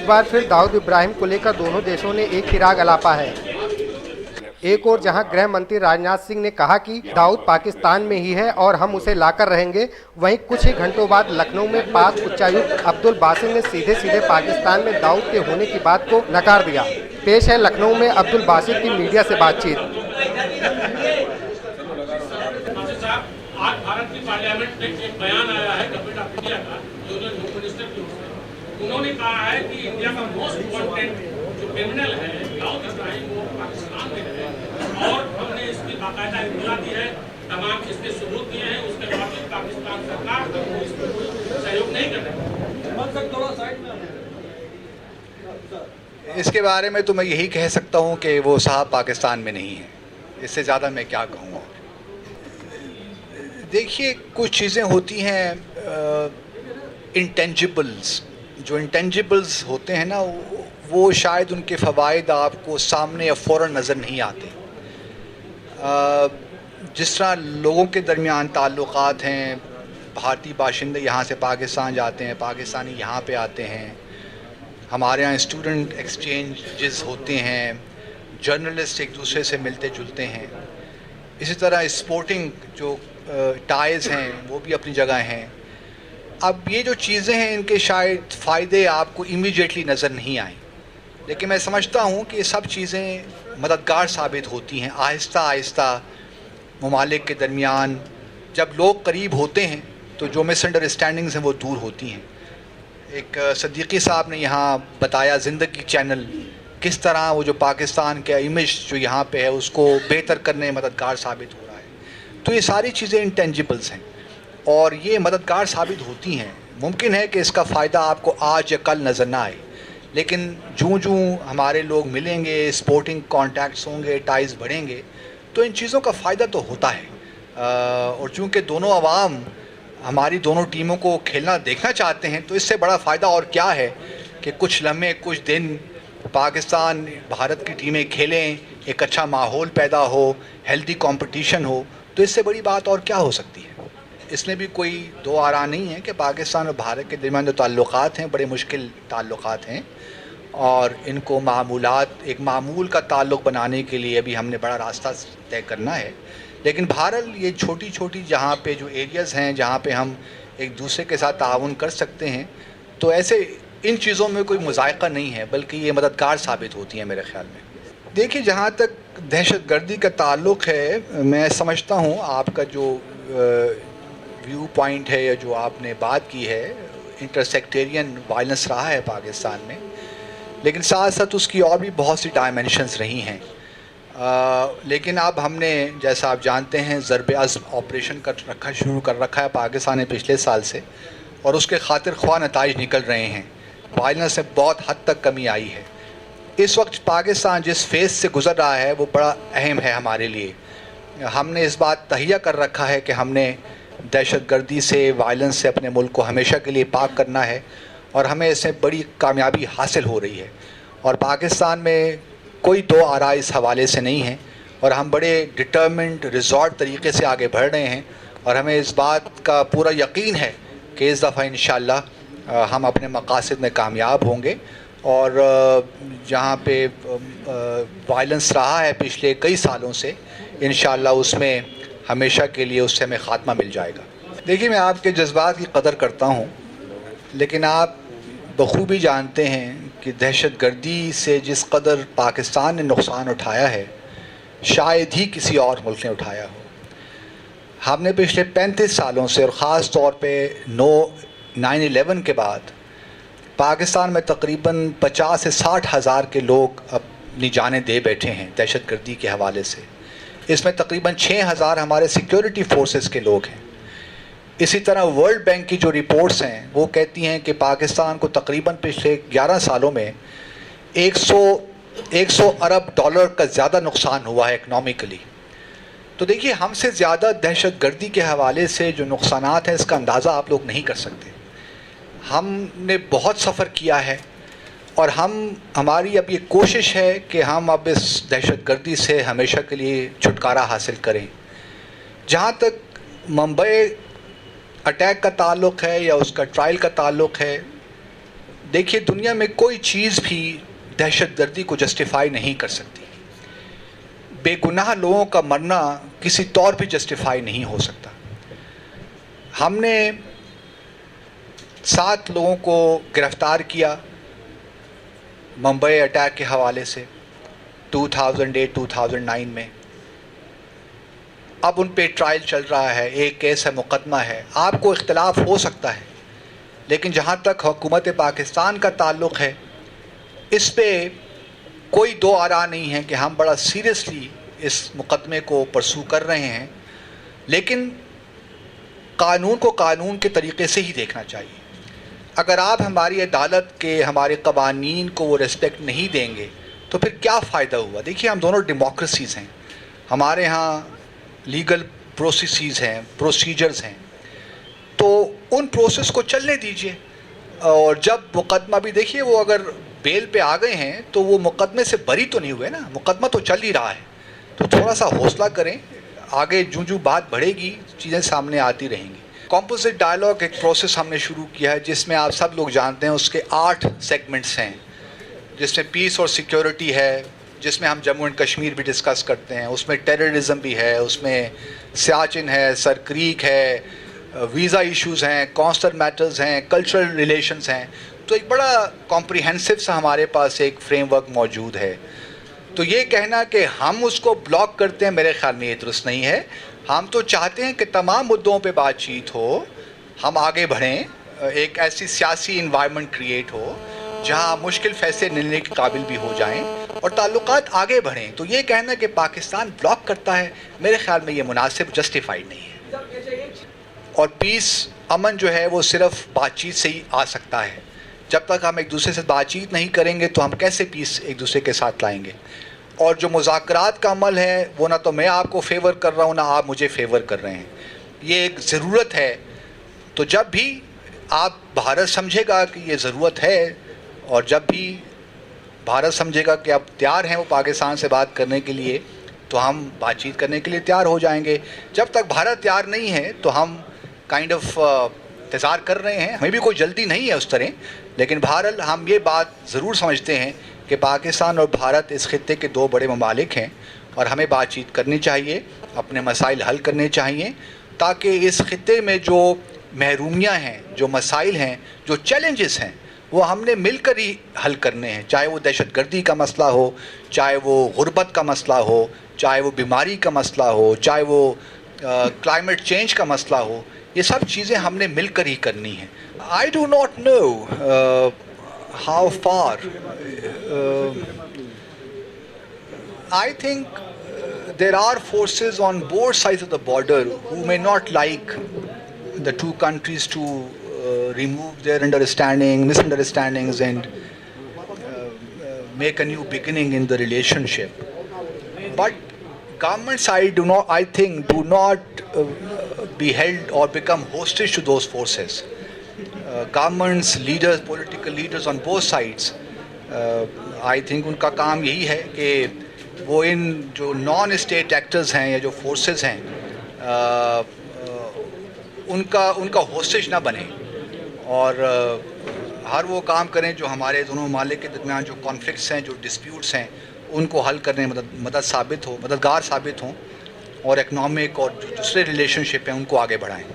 बार फिर दाऊद इब्राहिम को लेकर दोनों देशों ने एक ही राग अलापा है। एक और जहां गृह मंत्री राजनाथ सिंह ने कहा कि दाऊद पाकिस्तान में ही है और हम उसे लाकर रहेंगे, वहीं कुछ ही घंटों बाद लखनऊ में पाक उच्चायुक्त अब्दुल बासित ने सीधे सीधे पाकिस्तान में दाऊद के होने की बात को नकार दिया। पेश है लखनऊ में अब्दुल बासित की मीडिया से बातचीत। आज भारत की पार्लियामेंट में एक बयान आया है गवर्नमेंट ऑफ इंडिया का, जो होम मिनिस्टर की ओर से उन्होंने कहा है कि इंडिया का मोस्ट वांटेड जो क्रिमिनल है दाऊद इब्राहिम वो पाकिस्तान में है और हमने इसकी बाकायदा इत्तला दी है, तमाम इसके सबूत दिए हैं। उसके बावजूद पाकिस्तान सरकार को इस पर कोई सहयोग नहीं कर रही है। इसके बारे में तो मैं यही कह सकता हूँ कि वो साहब पाकिस्तान में नहीं है, इससे ज़्यादा मैं क्या कहूँगा। देखिए, कुछ चीज़ें होती हैं इंटेंजिबल्स, जो इंटेंजिबल्स होते हैं ना, वो शायद उनके फ़वाइद आपको सामने या फ़ौरन नज़र नहीं आते। जिस तरह लोगों के दरमियान ताल्लुक़ात हैं, भारतीय बाशिंदे यहाँ से पाकिस्तान जाते हैं, पाकिस्तानी यहाँ पे आते हैं, हमारे यहाँ स्टूडेंट एक्सचेंजेस होते हैं, जर्नलिस्ट एक दूसरे से मिलते जुलते हैं। इसी तरह स्पोर्टिंग जो टाइज़ हैं वो भी अपनी जगह हैं। अब ये जो चीज़ें हैं इनके शायद फ़ायदे आपको इमीडिएटली नज़र नहीं आए, लेकिन मैं समझता हूँ कि ये सब चीज़ें मददगार साबित होती हैं। आहिस्ता आहिस्ता ममालिक के दरमियान जब लोग करीब होते हैं तो जो मिसअंडरस्टैंडिंग्स हैं वो दूर होती हैं। एक सदीक़ी साहब ने यहाँ बताया ज़िंदगी चैनल किस तरह वो जो पाकिस्तान का इमेज जो यहाँ पे है उसको बेहतर करने में मददगार साबित हो रहा है। तो ये सारी चीज़ें इंटेंजिबल्स हैं और ये मददगार साबित होती हैं। मुमकिन है कि इसका फ़ायदा आपको आज या कल नज़र ना आए, लेकिन जूँ हमारे लोग मिलेंगे, स्पोर्टिंग कॉन्टैक्ट्स होंगे, टाइज़ बढ़ेंगे, तो इन चीज़ों का फ़ायदा तो होता है। और चूँकि दोनों अवाम हमारी दोनों टीमों को खेलना देखना चाहते हैं, तो इससे बड़ा फ़ायदा और क्या है कि कुछ लम्हे कुछ दिन पाकिस्तान भारत की टीमें खेलें, एक अच्छा माहौल पैदा हो, हेल्दी कंपटीशन हो, तो इससे बड़ी बात और क्या हो सकती है। इसमें भी कोई दो आरा नहीं है कि पाकिस्तान और भारत के दरमियान जो ताल्लुक़ात हैं बड़े मुश्किल ताल्लुक़ात हैं और इनको एक मामूल का ताल्लुक़ बनाने के लिए अभी हमने बड़ा रास्ता तय करना है। लेकिन बहरहाल ये छोटी छोटी जहाँ पे जो एरियाज़ हैं जहाँ पे हम एक दूसरे के साथ ताउन कर सकते हैं, तो ऐसे इन चीज़ों में कोई मुज़ायक़ा नहीं है, बल्कि ये मददगार साबित होती हैं मेरे ख़्याल में। देखिए, जहाँ तक दहशतगर्दी का ताल्लुक़ है, मैं समझता हूँ आपका जो व्यू पॉइंट है या जो आपने बात की है, इंटरसेक्टेरियन वायलेंस रहा है पाकिस्तान में, लेकिन साथ साथ उसकी और भी बहुत सी डायमेंशंस रही हैं। लेकिन अब हमने, जैसा आप जानते हैं, ज़रब-ए-अज़्म ऑपरेशन शुरू कर रखा है पाकिस्तान ने पिछले साल से, और उसके खातिर ख्वाह नताइज निकल रहे हैं। वायलेंस में बहुत हद तक कमी आई है। इस वक्त पाकिस्तान जिस फेज़ से गुज़र रहा है वो बड़ा अहम है हमारे लिए। हमने इस बात तहिया कर रखा है कि हमने दहशतगर्दी से, वायलेंस से अपने मुल्क को हमेशा के लिए पाक करना है, और हमें इसमें बड़ी कामयाबी हासिल हो रही है। और पाकिस्तान में कोई दो आरा इस हवाले से नहीं है, और हम बड़े डिटर्मिन्ड रिजॉर्ट तरीके से आगे बढ़ रहे हैं, और हमें इस बात का पूरा यकीन है कि इस दफ़ा इंशाअल्लाह हम अपने मकासद में कामयाब होंगे। और जहाँ पे वायलेंस रहा है पिछले कई सालों से, इंशाअल्लाह उसमें हमेशा के लिए उससे हमें ख़ात्मा मिल जाएगा। देखिए, मैं आपके जज्बात की कदर करता हूँ, लेकिन आप बखूबी जानते हैं कि दहशतगर्दी से जिस कदर पाकिस्तान ने नुकसान उठाया है, शायद ही किसी और मुल्क ने उठाया हो। हमने पिछले 35 सालों से, और ख़ास तौर पे 9/11 के बाद, पाकिस्तान में तकरीबन 50 से 60 हज़ार के लोग अपनी जानें दे बैठे हैं दहशतगर्दी के हवाले से। इसमें तकरीबन 6,000 हमारे सिक्योरिटी फोर्सेस के लोग हैं। इसी तरह वर्ल्ड बैंक की जो रिपोर्ट्स हैं वो कहती हैं कि पाकिस्तान को तकरीबन पिछले 11 सालों में 100 अरब डॉलर का ज़्यादा नुकसान हुआ है इकनॉमिकली। तो देखिए, हमसे ज़्यादा दहशतगर्दी के हवाले से जो नुकसानात हैं इसका अंदाज़ा आप लोग नहीं कर सकते। हमने बहुत सफ़र किया है, और हमारी अब ये कोशिश है कि हम अब इस दहशतगर्दी से हमेशा के लिए छुटकारा हासिल करें। जहाँ तक मुंबई अटैक का ताल्लुक़ है या उसका ट्रायल का ताल्लुक़ है, دیکھیے دنیا میں کوئی چیز بھی دہشت گردی کو جسٹیفائی نہیں کر سکتی. بے گناہ لوگوں کا مرنا کسی طور پہ جسٹیفائی نہیں ہو سکتا. ہم نے 7 لوگوں کو گرفتار کیا ممبئی اٹیک کے حوالے سے 2008-2009 میں. اب ان پہ ٹرائل چل رہا ہے, ایک کیس ہے, مقدمہ ہے. آپ کو اختلاف ہو سکتا ہے, لیکن جہاں تک حکومت پاکستان کا تعلق ہے اس پہ کوئی دو آرا نہیں ہے کہ ہم بڑا سیریسلی اس مقدمے کو پرسو کر رہے ہیں, لیکن قانون کو قانون کے طریقے سے ہی دیکھنا چاہیے. اگر آپ ہماری عدالت کے, ہمارے قوانین کو وہ ریسپیکٹ نہیں دیں گے تو پھر کیا فائدہ ہوا؟ دیکھیے ہم دونوں ڈیموکریسیز ہیں, ہمارے ہاں لیگل پروسیسز ہیں, پروسیجرز ہیں, تو ان پروسیس کو چلنے دیجیے. اور جب مقدمہ بھی دیکھیے وہ اگر بیل پہ آ گئے ہیں تو وہ مقدمے سے بری تو نہیں ہوئے نا, مقدمہ تو چل ہی رہا ہے. تو تھوڑا سا حوصلہ کریں, آگے جو بات بڑھے گی چیزیں سامنے آتی رہیں گی. کمپوزٹ ڈائلاگ ایک پروسیس ہم نے شروع کیا ہے جس میں آپ سب لوگ جانتے ہیں اس کے 8 سیگمنٹس ہیں, جس میں پیس اور سیکیورٹی ہے, جس میں ہم جموں اینڈ کشمیر بھی ڈسکس کرتے ہیں, اس میں ٹیررزم بھی ہے, اس میں سیاچن ہے, سر کریک ہے, ویزا ایشوز ہیں, کانسلر میٹرز ہیں, کلچرل ریلیشنز ہیں. تو ایک بڑا کمپریہنسو سا ہمارے پاس ایک فریم ورک موجود ہے. تو یہ کہنا کہ ہم اس کو بلاک کرتے ہیں میرے خیال میں یہ درست نہیں ہے. ہم تو چاہتے ہیں کہ تمام مدعوں پہ بات چیت ہو, ہم آگے بڑھیں, ایک ایسی سیاسی انوائرمنٹ کریٹ ہو جہاں مشکل فیصلے لینے کے قابل بھی ہو جائیں اور تعلقات آگے بڑھیں. تو یہ کہنا کہ پاکستان بلاک کرتا ہے میرے خیال میں یہ مناسب جسٹیفائڈ نہیں ہے. اور پیس, امن جو ہے وہ صرف بات چیت سے ہی آ سکتا ہے. جب تک ہم ایک دوسرے سے بات چیت نہیں کریں گے تو ہم کیسے پیس ایک دوسرے کے ساتھ لائیں گے؟ اور جو مذاکرات کا عمل ہے وہ نہ تو میں آپ کو فیور کر رہا ہوں نہ آپ مجھے فیور کر رہے ہیں, یہ ایک ضرورت ہے. تو جب بھی آپ بھارت سمجھے گا کہ یہ ضرورت ہے اور جب بھی بھارت سمجھے گا کہ اب تیار ہیں وہ پاکستان سے بات کرنے کے لیے تو ہم بات چیت کرنے کے لیے تیار ہو جائیں گے. جب تک بھارت تیار نہیں ہے تو ہم کائنڈ آف انتظار کر رہے ہیں. ہمیں بھی کوئی جلدی نہیں ہے اس طرح, لیکن بہرحال ہم یہ بات ضرور سمجھتے ہیں کہ پاکستان اور بھارت اس خطے کے 2 بڑے ممالک ہیں اور ہمیں بات چیت کرنی چاہیے, اپنے مسائل حل کرنے چاہیے تاکہ اس خطے میں جو محرومیاں ہیں, جو مسائل ہیں, جو چیلنجز ہیں وہ ہم نے مل کر ہی حل کرنے ہیں. چاہے وہ دہشت گردی کا مسئلہ ہو, چاہے وہ غربت کا مسئلہ ہو, چاہے وہ بیماری کا مسئلہ ہو, چاہے وہ کلائمیٹ چینج کا مسئلہ ہو, یہ سب چیزیں ہم نے مل کر ہی کرنی ہیں. I do not know how far. I think there are forces on both sides of the border who may not like the two countries to remove their misunderstandings and make a new beginning in the relationship. But government side do not be held or become hostage to those forces. Governments, leaders, political leaders on both sides, I think ان کا کام یہی ہے کہ وہ ان جو non state actors ہیں یا جو forces ہیں ان کا ہوسٹیج نہ بنے اور ہر وہ کام کریں جو ہمارے دونوں ممالک کے درمیان جو کانفلکٹس ہیں, جو ڈسپیوٹس ہیں, ان کو حل کرنے میں مددگار ثابت ہوں اور اکنامک اور جو دوسرے ریلیشن شپ ہیں ان کو آگے بڑھائیں.